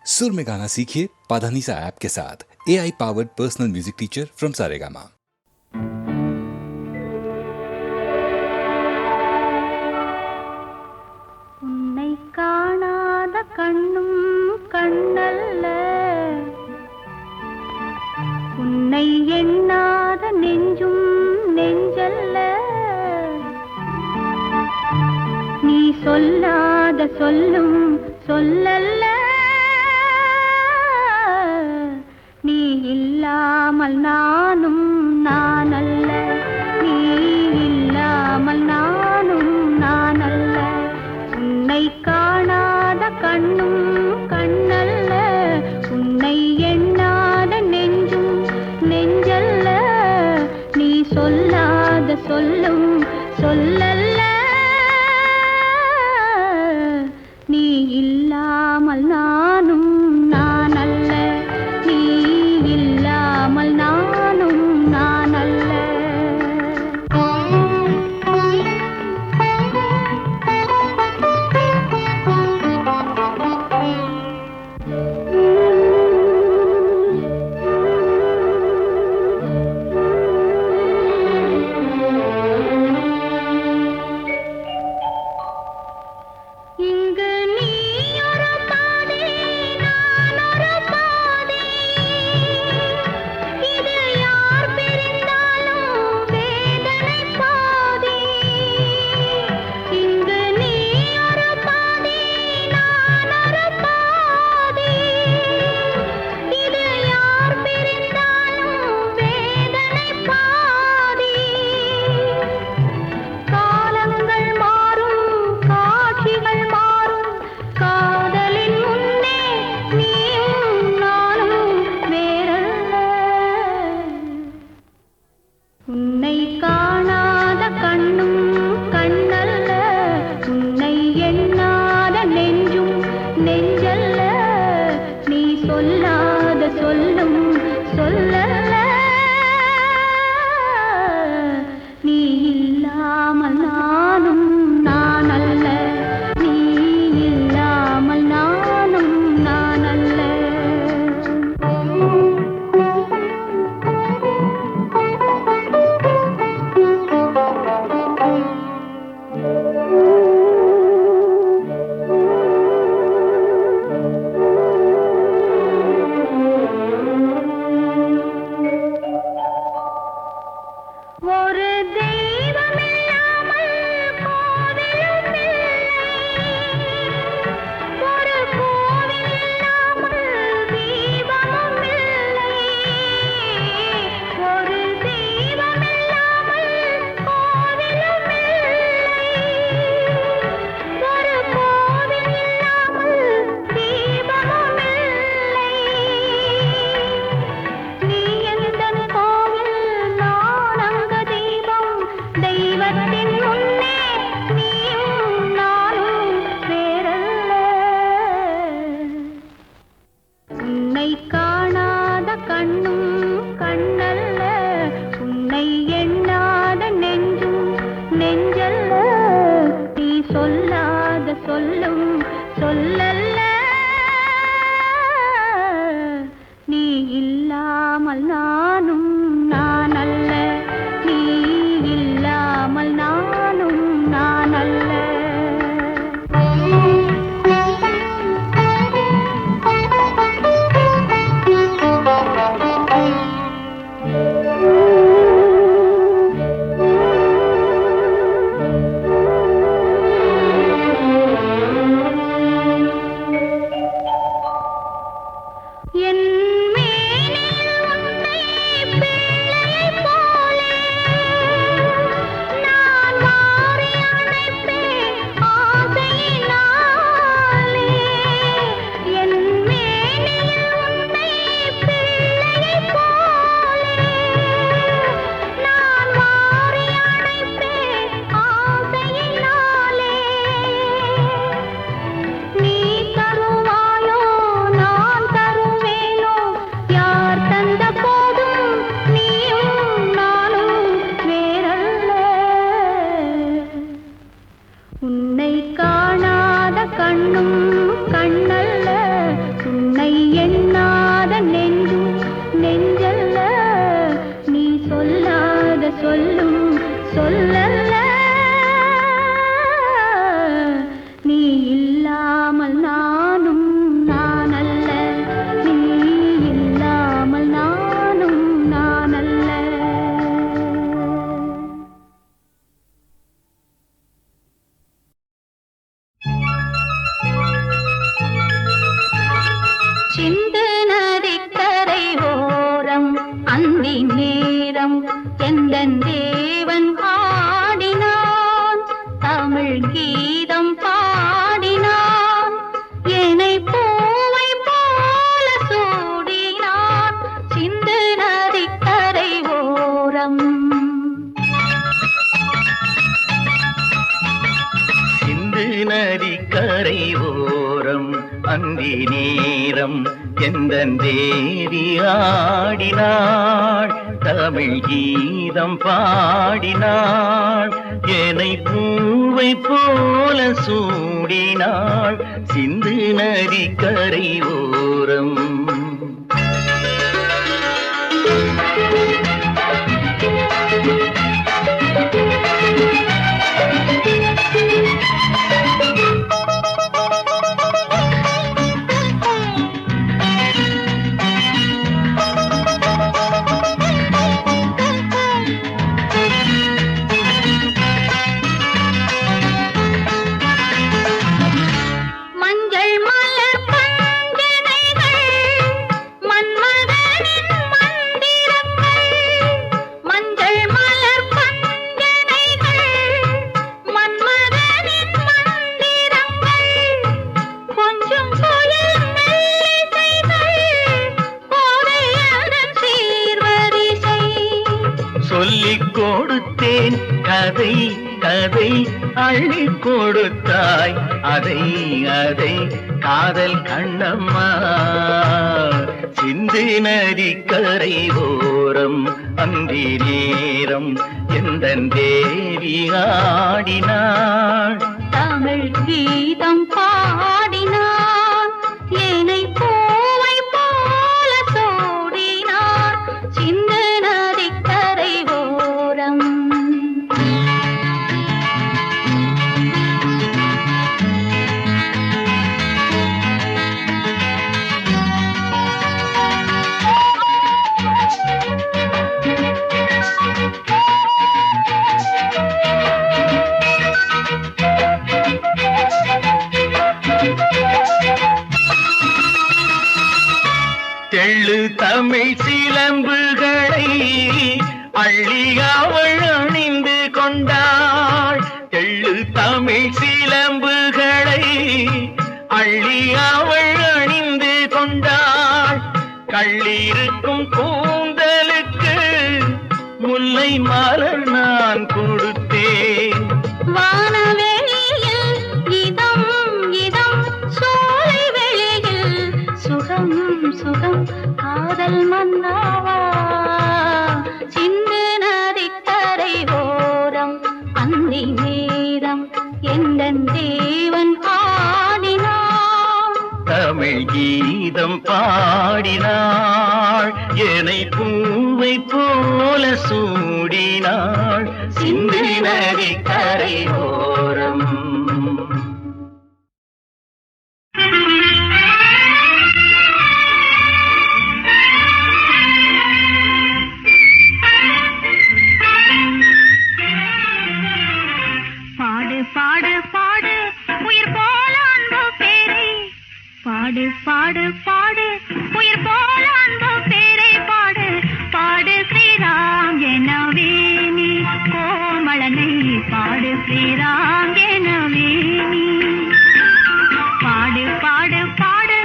सुर में गाना सीखिए पाधानीसा ऐप के साथ। AI powered personal music teacher from Saregama. உன்னை காணாத கண்ணும் கண்ணல்ல, உன்னை எண்ணாத நெஞ்சும் நெஞ்சல்ல, நீ சொல்லாத சொல்லும் சொல்லல்ல, நீ இல்லாமல் நானும் நானல்ல, நீ இல்லாமல் நானும் நானல்ல. உன்னை காணாத கண்ணும் கண்ணல்ல, உன்னை எண்ணாத நெஞ்சும் நெஞ்சல்ல, நீ சொல்லாத சொல்லும் சொல்லல்ல, நீ இல்லாமல் நானும் நானல்ல, நீ இல்லாமல் நானும் நானல்ல. இங்கு நீ ஒரு பாதை, நான் ஒரு பாதை, இது யார் பிரிந்தாலும் வேதனை பாதை. இங்கு நீ ஒரு பாதை, நான் ஒரு பாதை, இது யார் பிரிந்தாலும் வேதனை பாதை. காலங்கள் மாறும், காட்சிகள் மாறும், காதலின் முன்னே நீயும் நானும் வேறல்ல. உன்னை காணாத கண்ணும் கண்ணல்ல, உன்னை எண்ணாத நெஞ்சும் நெஞ்சல்ல, நீ சொல்லாத சொல்லும் சொல்லல்ல, நீ இல்லாமல் நானும் நானல்ல, நீ இல்லாமல் நானும் நானல்ல. ஒரு தெய்வம் இல்லாமல் கோவிலும் இல்லை, ஒரு கோவில் இல்லாமல் தீபமும் இல்லை, ஒரு தெய்வம் இல்லாமல் கோவிலும் இல்லை, ஒரு கோவில் இல்லாமல் தீபமும் இல்லை. நீ எந்தன் கோவில், நான் அங்க தீபம், தெய்வத்தின் முன்னே நீயும் நானும் வேறல்ல. உன்னை காணாத கண்ணும் கண்ணல்ல, உன்னை எண்ணாத நெஞ்சும் நெஞ்சல்ல, நீ சொல்லாத சொல்லும் சொல்லல்ல, நீ இல்லாமல் நானும் நானல்ல, நீ இல்லாமல் நானும் நானல்ல. சிந்து நதிக்கரை ஓரம் அந்தி நேரம் எந்தன் தேவன் ஆடினான், தமிழ் கீதம் பாடினான், என்னை பூவை போல சூடினான், சிந்து நதிக்கரை ஓரம். சிந்து நதிக்கரை ஓரம் அந்தி நேரம் எந்தன் தேவி ஆடினாள், தமிழ் கீதம் பாடினாள், என்னை பூவை போல சூடினாள், சிந்து நதிக்கரை ஓரம். சொல்லிக் கொடுத்தேன் கதை கதை அள்ளிக் கொடுத்தாய் அதை அதை காதல் கண்ணம்மா, சிந்து நதிக்கரை ஓரம் அந்தி நேரம் எந்தன் தேவி ஆடினாள், தமிழ் கீதம் பாடினான், என்னை பூவை போல சூடினான், சிந்து நதிக்கரை ஓரம். தெள்ளு தமிழ் சிலம்புகளை அள்ளி அவள் அணிந்து கொண்டாள், தெள்ளு தமிழ் சிலம்புகளை அள்ளி அவள் அணிந்து கொண்டாள், கள்ளிருக்கும் கூந்தலுக்கு முல்லை மலர் நான் கொடுத்தேன், வானவெளியில் இதம் இதம் சோலை வெளியில் சுகம் சுகம் காதல் மன்னாவா, சிந்து நதிக்கரை ஓரம் அந்தி நேரம் எந்தன் தேவன் ஆடினான், தமிழ் கீதம் பாடினாள், என்னை பூவை போல சூடினாள், சிந்து நதிக்கரை ஓரம். பாடு பாடு பாடு உயிர் போல அன்பு பேரை பாடு பாடு பாடு உயிர் போல அன்பு பேரை பாடு பாடு ஸ்ரீராம் எனவே நீ கோமளனை பாடு ஸ்ரீராம் எனவே நீ பாடு பாடு பாடு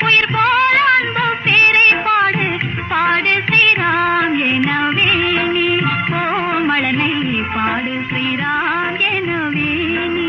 உயிர் போல அன்பு பேரை பாடு பாடு ஸ்ரீராம் எனவே நீ கோமளனை பாடு ஸ்ரீராம் எனவே நீ.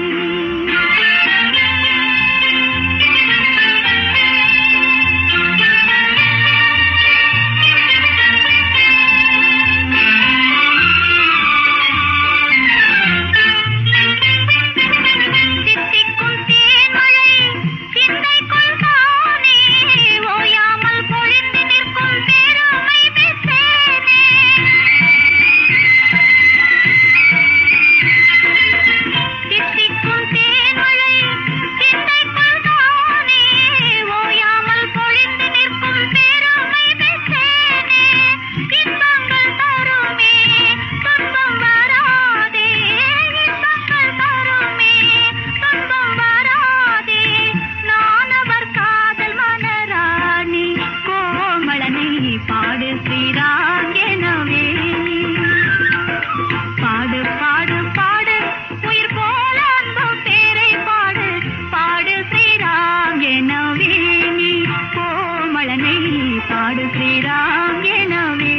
பாடு ஸ்ரீராம் எனவே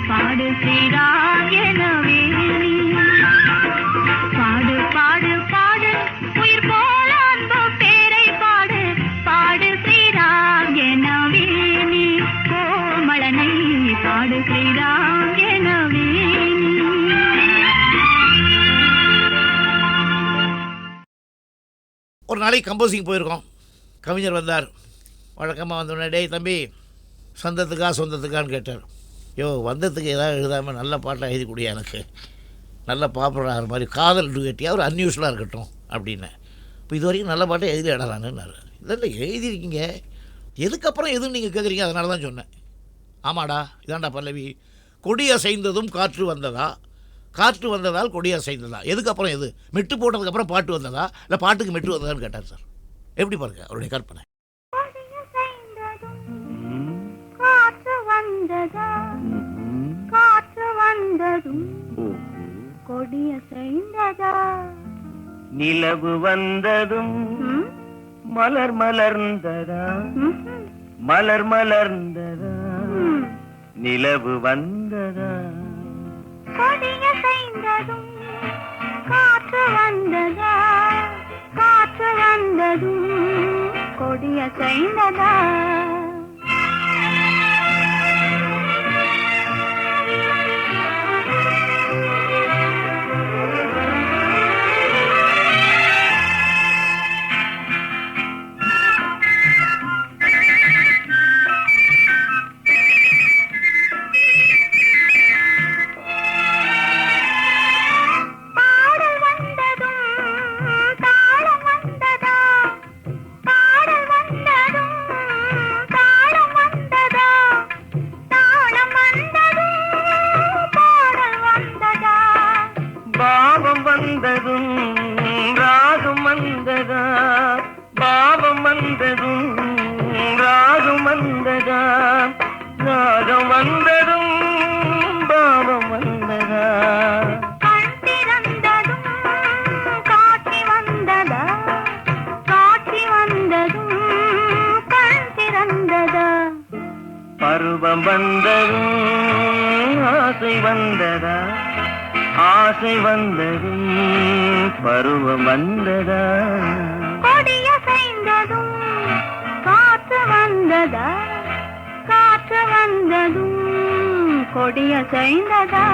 பாடு ஸ்ரீராம் எனவே பாடு பாடு பாடு உயிர் போல அன்பு பேரை பாடு பாடு ஸ்ரீராம் எனவே நீ கோமளனை பாடு ஸ்ரீராம் எனவே ஒரு நாளைக்கு கம்போசிங் போயிருக்கோம். கவிஞர் வந்தார். வழக்கமாக வந்தோடனே டேய் தம்பி சொந்தத்துக்கா சொந்தத்துக்கான்னு கேட்டார். யோ வந்ததுக்கு ஏதாவது எழுதாமல் நல்ல பாட்டை எழுதி கொடுயா, எனக்கு நல்ல பாப்புலர் ஆகிற மாதிரி காதல் டுகட்டியாக ஒரு அன்யூஸ்வலாக இருக்கட்டும் அப்படின்னு. இப்போ இது வரைக்கும் நல்ல பாட்டை எழுதி இடலான்னு. இல்லை எழுதிருக்கீங்க, எதுக்கப்புறம் எதுவும் நீங்கள் கேட்குறீங்க, அதனால தான் சொன்னேன். ஆமாடா இதாண்டா பல்லவி, கொடி அசைந்ததும் காற்று வந்ததா, காற்று வந்ததால் கொடி அசைந்ததா, எதுக்கப்புறம் எது, மெட்டு போட்டதுக்கப்புறம் பாட்டு வந்ததா இல்லை பாட்டுக்கு மெட்டு வந்ததான்னு கேட்டார் சார். எப்படி பாருங்க அவருடைய கற்பனை. காற்று வந்ததும் கொடிய செய்ததா, நிலவு வந்ததும் மலர் மலர்ந்ததா, மலர் மலர்ந்ததா, நிலவு வந்ததா, கொடிய செய்ததும் காற்று வந்ததா, காற்று வந்ததும் கொடிய செய்ததா. பருவம் வந்ததும் ஆசை வந்ததா, ஆசை வந்ததும் பருவம் வந்ததா, கொடிய செய்ததும் காற்று வந்ததா, காற்று வந்ததும் கொடிய செய்ததா.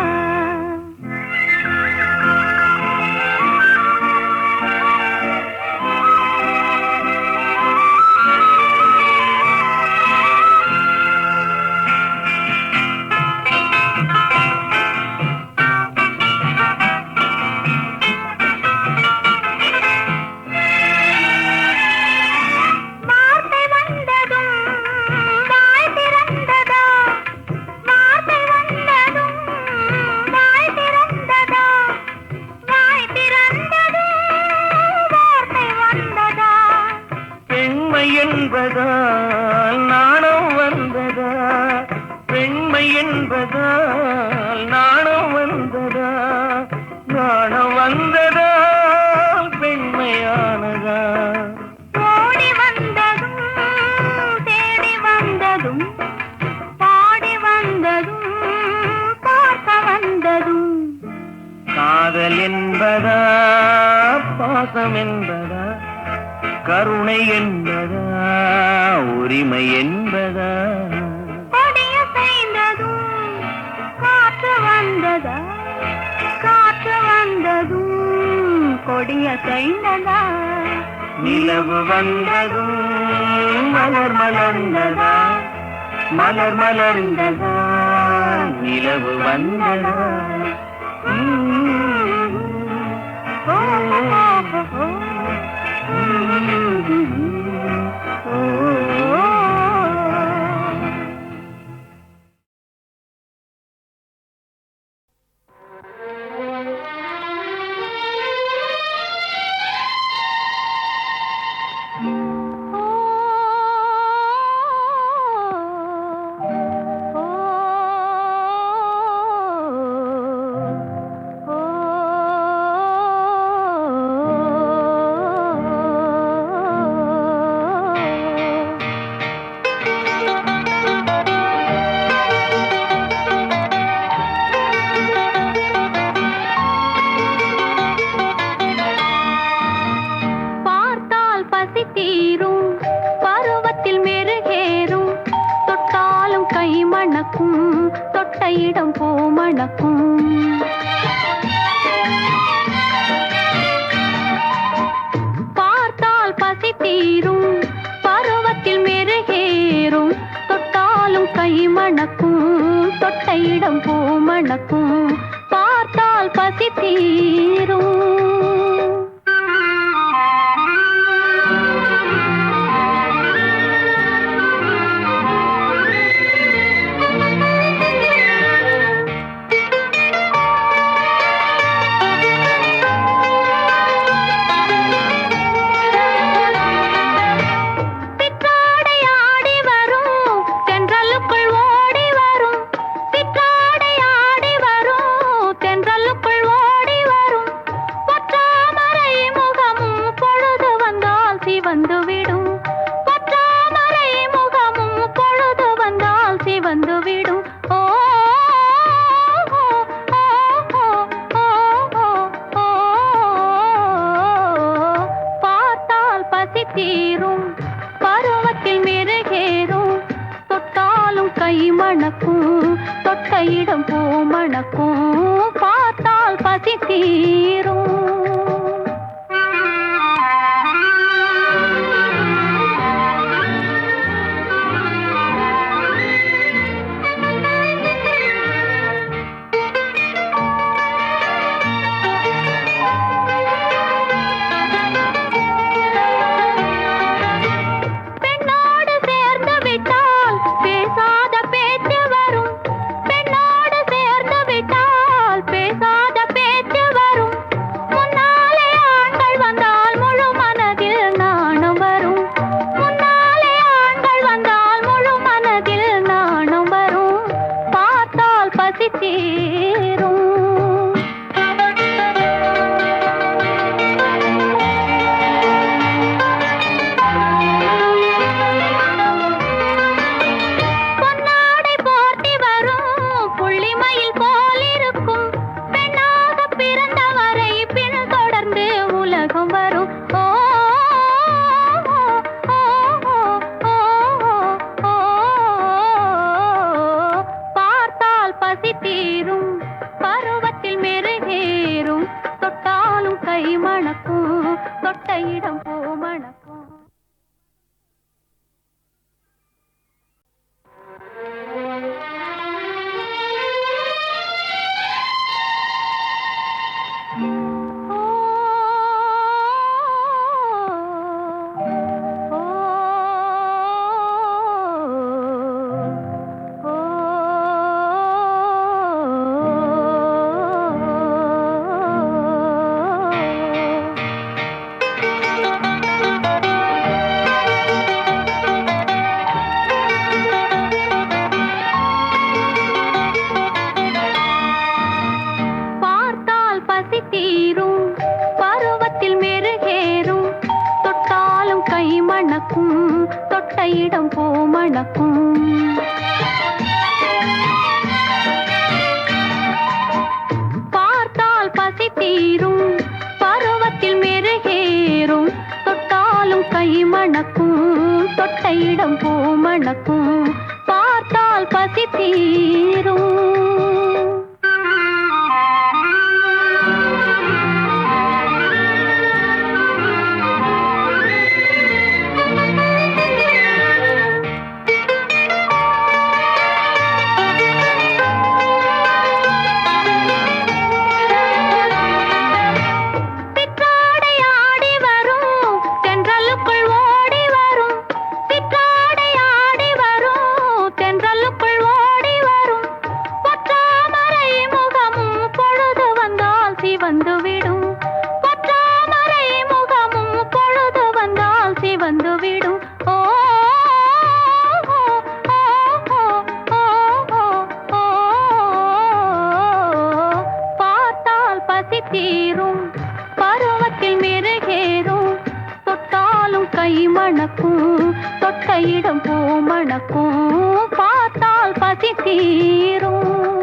என்பதால் நாணம் வந்ததா, பெண்மை என்பதால் நாணம் வந்ததா, நாணம் வந்ததால் பெண்மையானதா, ஓடி வந்ததும் தேடி வந்ததும் பாடி வந்ததும் பார்க்க வந்ததும், காதல் என்பதா பாசம் என்பதா, கருணை என்பதா உரிமை என்பதா, கொடிய செய்ததும் காற்று வந்ததா, காற்று வந்ததும் கொடியசைந்ததா நிலவு வந்ததும் மலர் மலர்ந்ததா மலர் மலர்ந்ததா நிலவு வந்ததா ஓ, ஓ, ஓ, இடம் பூமணக்கும் பார்த்தால் பசி தீரும் பருவத்தில் மெருகேறும் தொட்டாலும் கை மணக்கும் தொட்ட இடம் பூமணக்கும் பார்த்தால் பசி தீரும் தீரும் பருவத்தில் மெருகேறும் தொட்டாலும் கை மணக்கும் தொட்ட இடம் பூ மணக்கும் பார்த்தால் பசி தீரும் தொட்ட இடம் பூ மணக்கும் பார்த்தால் பசி தீரும் பருவத்தில் மெருகேறும் தொட்டாலும் கை மணக்கும் தொட்ட இடம் பூ மணக்கும் பார்த்தால் பசி தீரும் வந்துவிடும் பொற்றாமரை முகமும் பொழுது வந்தால் சிவந்துவிடும் ஓ பார்த்தால் பசி தீரும் பருவத்தில் மெருகேறும் தொட்டாலும் கை மணக்கும் தொட்ட இடம் பூ மணக்கும் பார்த்தால் பசி தீரும்